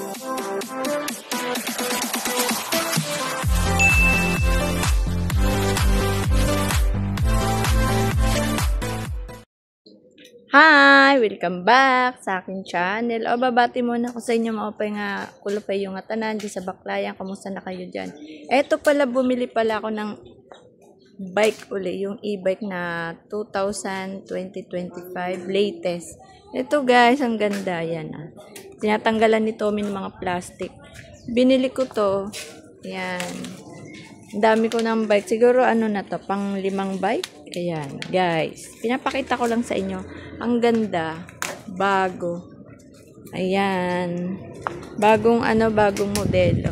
Hi! Welcome back sa aking channel. O, babati muna ako sa inyo mga opay nga kulupay yung atanan di sa Baclayan. Kamusta na kayo dyan? Eto pala, bumili pala ako ng bike uli. Yung e-bike na 2025 latest. Ito guys, ang ganda yan. Tinatanggalan ni Tommy ng mga plastic. Binili ko to. Yan. Ang dami ko ng bike. Siguro ano na to, pang 5 bike. Ayan, guys. Pinapakita ko lang sa inyo. Ang ganda. Bago. Ayan. Bagong modelo.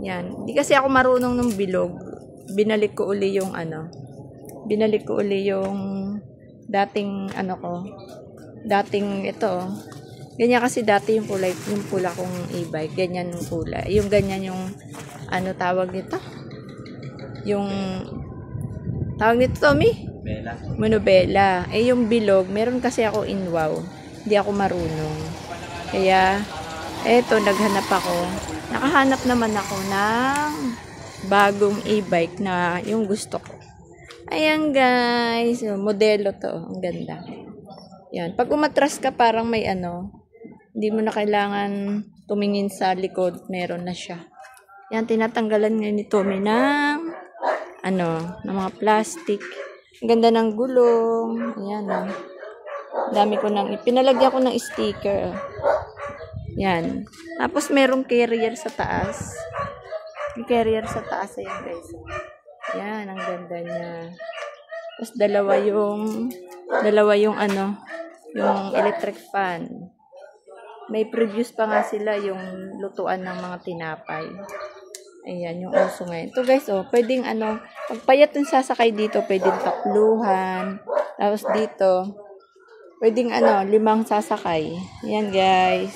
Yan. Hindi kasi ako marunong ng bilog. Binalik ko uli yung dating dating ito. Ganyan kasi dati yung pula kong e-bike. Ganyan yung kulay. Yung ganyan yung tawag nito? Yung tawag nito, Tommy? Monobela. Yung bilog, meron kasi ako in wow. Hindi ako marunong. Kaya, eto, naghanap ako. Nakahanap naman ako ng bagong e-bike na yung gusto ko. Ayan, guys. Modelo to. Ang ganda. Yan. Pag umatras ka, parang may hindi mo na kailangan tumingin sa likod. Meron na siya. Yan, tinatanggalan ngayon ni Tommy ng mga plastic. Ang ganda ng gulong. Ayan, dami ko pinalagyan ko ng sticker. Yan. Tapos, merong carrier sa taas. Yung carrier sa taas, ayan guys. Yan, ang ganda niya. Tapos, dalawa yung yung electric fan. May previews pa nga sila yung lutuan ng mga tinapay. Ayan, yung uso ngayon. Ito guys, pwedeng pagpayat yung sasakay dito, pwedeng takluhan. Tapos dito, pwedeng 5 sasakay. Ayan guys.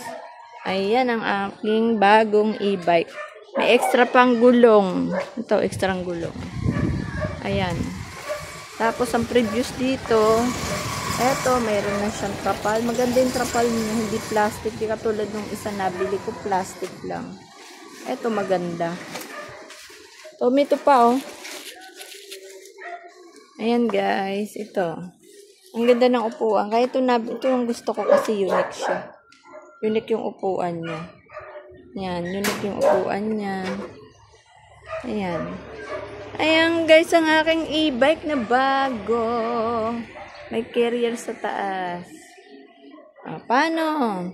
Ayan ang aking bagong e-bike. May extra pang gulong. Ito, extra gulong. Ayan. Tapos ang previous dito, eto, mayroon na siyang trapal. Maganda yung trapal niya, hindi plastic. Di katulad nung isa nabili ko, plastic lang. Eto, maganda. Tomato pa, Ayan, guys. Ito. Ang ganda ng upuan. Kaya ito yung gusto ko kasi unique siya. Unique yung upuan niya. Ayan, unique yung upuan niya. Ayan. Ayan, guys, ang aking e-bike na bago. May carrier sa taas. Paano?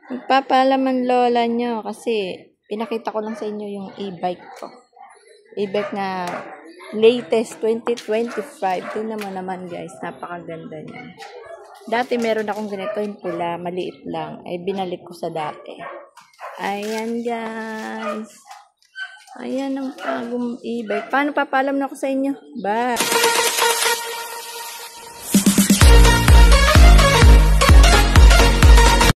Magpapalaman lola nyo kasi pinakita ko lang sa inyo yung e-bike ko. E-bike na latest 2025. Tingnan mo naman guys, napakaganda niya. Dati meron akong ganito yung pula, maliit lang. Ay binalik ko sa dati. Ayan guys. Ayan ang bagong e-bike. Paano papalam na ako sa inyo? Bye!